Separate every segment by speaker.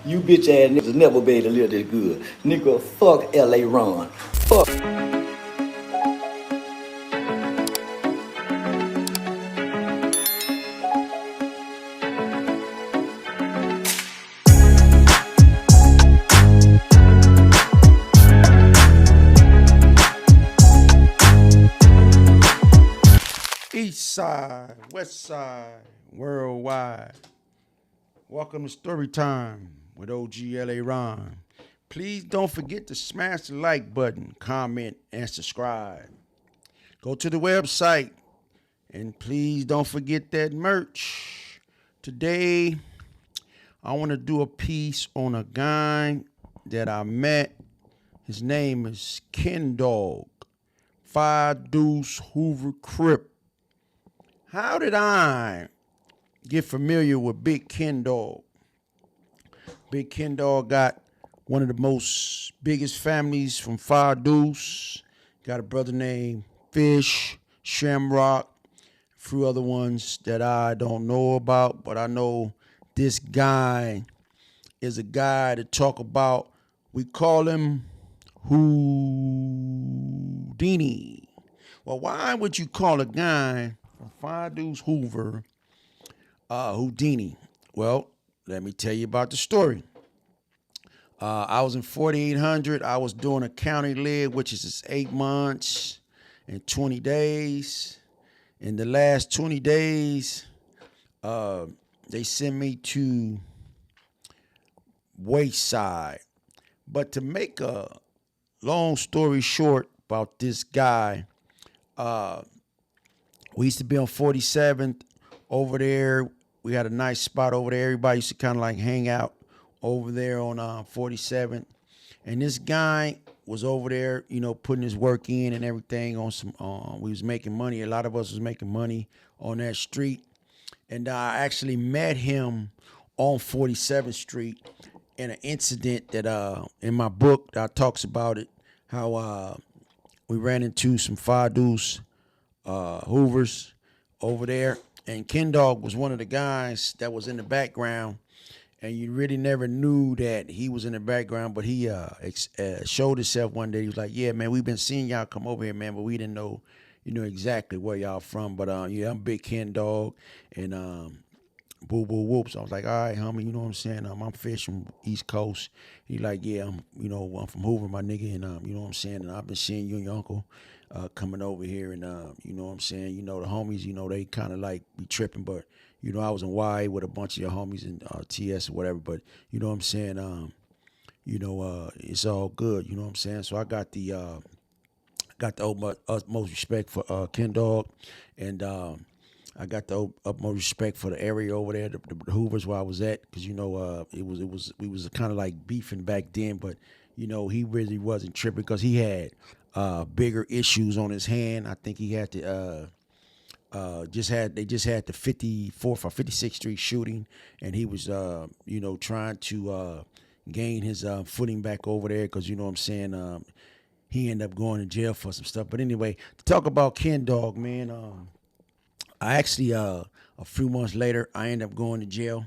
Speaker 1: You bitch ass niggas never be able to live this good. Nigga, fuck LA Ron. Fuck.
Speaker 2: East side, west side, worldwide. Welcome to Story Time with OG LA Ron. Please don't forget to smash the like button, comment, and subscribe. Go to the website and please don't forget that merch. Today, I want to do a piece on a guy that I met. His name is Ken Dog, 5 Deuce Hoover Crip. How did I get familiar with Big Ken Dog? Big Ken Dog got one of the most biggest families from 5 Deuce. Got a brother named Fish, Shamrock, a few other ones that I don't know about, but I know this guy is a guy to talk about. We call him Houdini. Well, why would you call a guy from 5 Deuce Hoover Houdini? Well, let me tell you about the story. I was in 4800. I was doing a county leg, which is 8 months and 20 days. In the last 20 days, they sent me to Wayside. But to make a long story short about this guy, we used to be on 47th over there. We had a nice spot over there. Everybody used to kind of like hang out over there on 47th. And this guy was over there, you know, putting his work in and everything on some, we was making money. A lot of us was making money on that street. And I actually met him on 47th Street in an incident that in my book that talks about it, how we ran into some 5 Deuce Hoovers over there, and Ken Dog was one of the guys that was in the background, and you really never knew that he was in the background, but he showed himself one day. He was like, yeah, man, we've been seeing y'all come over here, man, but we didn't know, you know, exactly where y'all from, but yeah, I'm Big Ken Dog, and boo boo whoops. I was like, all right, homie, you know what I'm saying? I'm Fish from East Coast. He like, yeah, I'm from Hoover, my nigga, and you know what I'm saying? And I've been seeing you and your uncle coming over here, and you know what I'm saying? You know, the homies, you know, they kind of like be tripping, but you know, I was in Y with a bunch of your homies in TS or whatever, but you know what I'm saying? You know, it's all good, you know what I'm saying? So I got the utmost respect for Ken Dog, and I got the utmost respect for the area over there, the Hoovers where I was at, because you know we was kind of like beefing back then, but you know he really wasn't tripping because he had bigger issues on his hand. I think he had to they just had the 54th or 56th Street shooting, and he was you know trying to gain his footing back over there because you know what I'm saying he ended up going to jail for some stuff. But anyway, to talk about Ken Dog, man. I actually, a few months later, I ended up going to jail.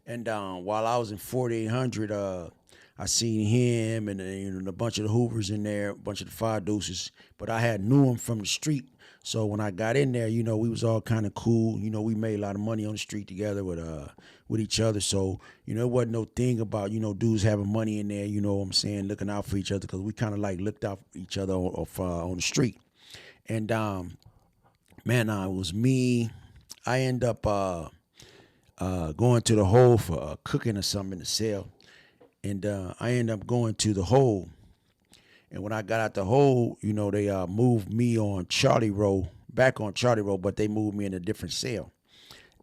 Speaker 2: And while I was in 4800, I seen him and you know, a bunch of the Hoovers in there, a bunch of the 5 Deuces. But I had knew him from the street. So when I got in there, you know, we was all kind of cool. You know, we made a lot of money on the street together with each other. So, you know, it wasn't no thing about, you know, dudes having money in there, you know what I'm saying, looking out for each other, because we kind of like looked out for each other on the street. And man, it was me. I end up going to the hole for cooking or something in the cell. And I end up going to the hole. And when I got out the hole, you know, they moved me on Charlie Row, back on Charlie Row, but they moved me in a different cell.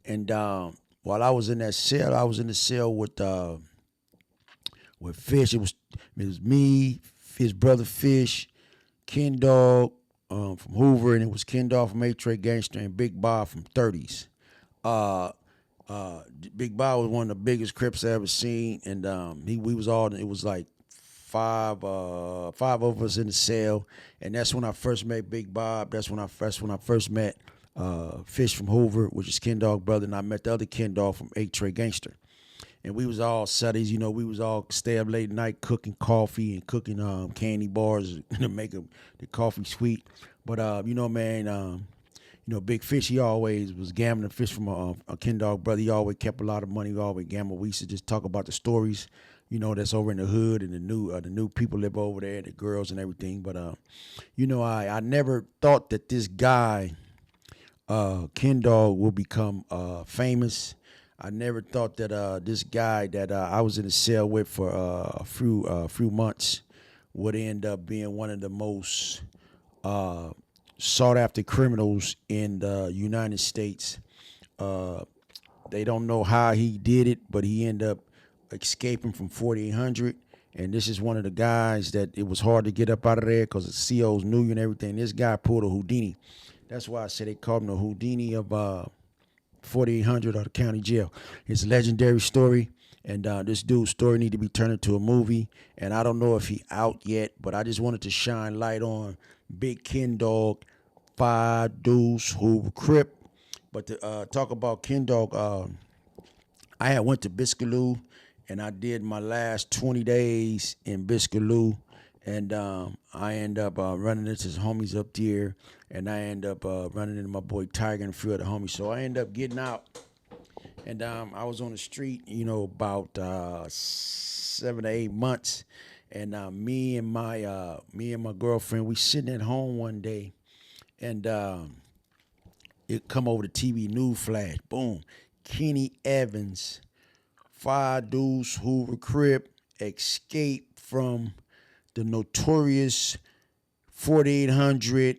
Speaker 2: And while I was in that cell, I was in the cell with Fish. It was me, his brother Fish, Ken Dog, from Hoover, and it was Ken Dog from A-Tray Gangster and Big Bob from 30s. Big Bob was one of the biggest Crips I ever seen, and we was all, it was like five of us in the cell, and that's when I first met Big Bob. That's when I first met Fish from Hoover, which is Ken Dog brother, and I met the other Ken Dog from 8 Trey Gangster. and we was all Sundays. You know, we was all stay up late night cooking coffee and cooking candy bars to make the coffee sweet. But you know, man, you know, Big Fish, he always was gambling fish from a Ken Dog brother. He always kept a lot of money. We always gambled. We used to just talk about the stories, you know, that's over in the hood, and the new people live over there, the girls and everything. But you know, I never thought that this guy, Ken Dog, will become famous. I never thought that this guy that I was in a cell with for a few months would end up being one of the most sought after criminals in the United States. Uh, they don't know how he did it, but he ended up escaping from 4800. And this is one of the guys that it was hard to get up out of there because the COs knew you and everything. This guy pulled a Houdini. That's why I say they called him the Houdini of 4800 or the county jail. It's a legendary story. And this dude's story need to be turned into a movie. And I don't know if he out yet, but I just wanted to shine light on Big Ken Dog, Five Deuce, Hoover Crip. But to talk about Ken Dog, I had went to Biscayne, and I did my last 20 days in Biscayne, and I end up running into his homies up there, and I end up running into my boy Tiger and a few other homies. So I end up getting out, and I was on the street, you know, about 7 to 8 months, and me and my girlfriend, we sitting at home one day, and it come over the TV news flash, boom, Kenny Evans, Five Deuce, Hoover Crip, escaped from the Notorious 4800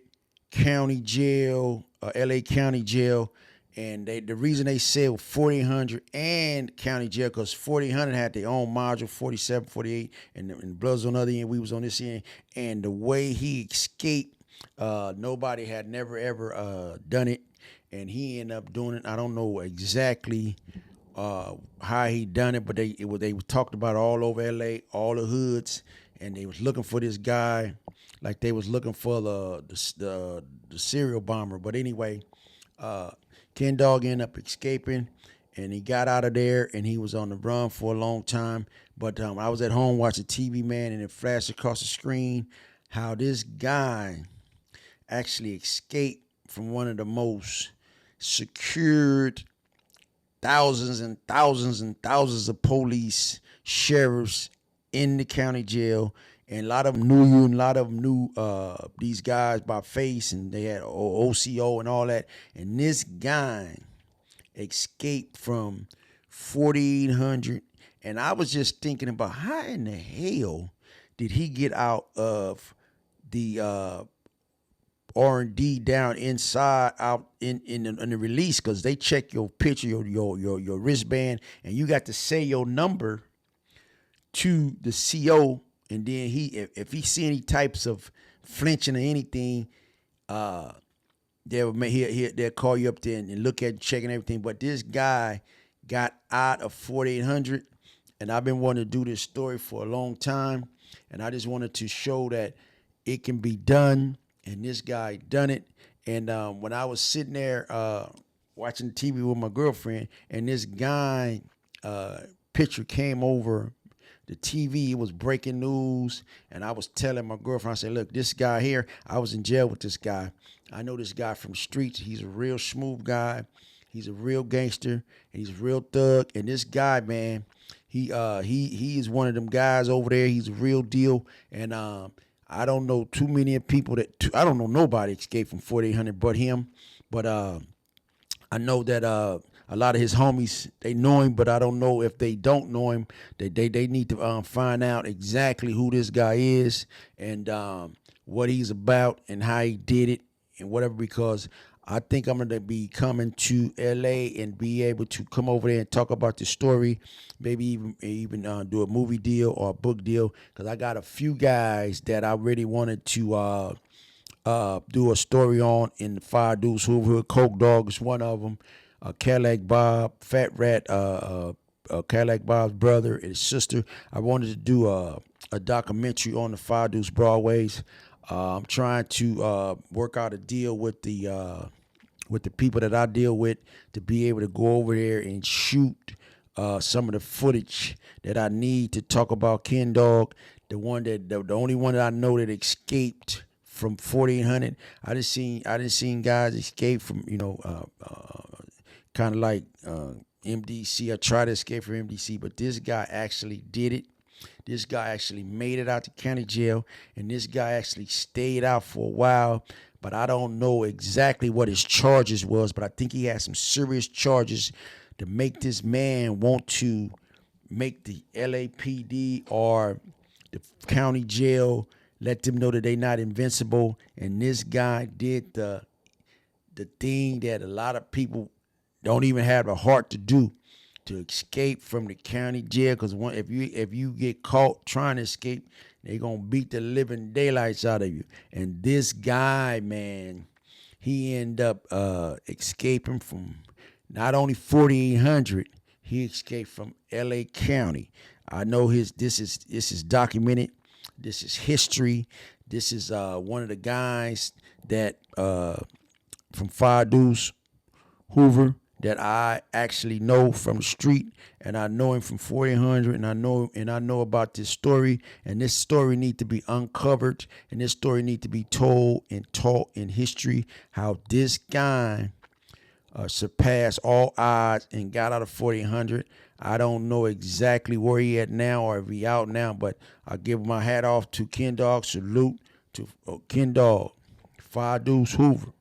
Speaker 2: county jail, LA County Jail. And the reason they said 4800 and county jail, because 4800 had their own module, 47, 48, and Bloods on the other end, we was on this end. And the way he escaped, nobody had never ever done it, and he ended up doing it. I don't know exactly how he done it, but they talked about it all over LA, all the hoods, and they was looking for this guy like they was looking for the serial bomber. But anyway, Ken Dog ended up escaping, and he got out of there, and he was on the run for a long time. But I was at home watching TV, man, and it flashed across the screen how this guy actually escaped from one of the most secured, thousands and thousands and thousands of police, sheriffs in the county jail. And a lot of them knew you, and a lot of them knew these guys by face, and they had OCO and all that. And this guy escaped from 4800. And I was just thinking about how in the hell did he get out of the R&D down inside, out in the release, because they check your picture, your wristband, and you got to say your number to the CO. And then if he see any types of flinching or anything, they'll call you up there and look at checking everything. But this guy got out of 4800, and I've been wanting to do this story for a long time, and I just wanted to show that it can be done, and this guy done it. And when I was sitting there watching TV with my girlfriend, and this guy picture came over the TV, it was breaking news, and I was telling my girlfriend, I said, look, this guy here, I was in jail with this guy. I know this guy from the streets. He's a real smooth guy. He's a real gangster, and he's a real thug. And this guy, man, he is one of them guys over there. He's a real deal. And I don't know too many people I don't know nobody escaped from 4800 but him. But I know that a lot of his homies, they know him, but I don't know if they don't know him. They need to find out exactly who this guy is, and what he's about and how he did it and whatever, because I think I'm going to be coming to LA and be able to come over there and talk about the story, maybe even do a movie deal or a book deal, because I got a few guys that I really wanted to do a story on in the Five Deuce Hoover. Coke Dog is one of them. Cadillac Bob, Fat Rat, Cadillac Bob's brother and his sister. I wanted to do a documentary on the Five Deuce Broadways. I'm trying to work out a deal with the people that I deal with to be able to go over there and shoot some of the footage that I need to talk about Ken Dog. The only one that I know that escaped from 4800. I just seen guys escape from kind of like MDC. I tried to escape from MDC, but this guy actually did it. This guy actually made it out to county jail, and this guy actually stayed out for a while. But I don't know exactly what his charges was, but I think he had some serious charges to make this man want to make the LAPD or the county jail let them know that they're not invincible. And this guy did the thing that a lot of people don't even have the heart to do, to escape from the county jail. Because if you get caught trying to escape, they're gonna beat the living daylights out of you. And this guy, man, he ended up escaping from not only 4800, he escaped from LA County. I know this is documented. This is history. This is one of the guys that from Fire Deuce Hoover that I actually know from the street, and I know him from 4800, and I know about this story, and this story need to be uncovered, and this story need to be told and taught in history, how this guy surpassed all odds and got out of 4800. I don't know exactly where he at now or if he out now, but I give my hat off to Ken Dog. Salute to Ken Dog, Fire Deuce Hoover.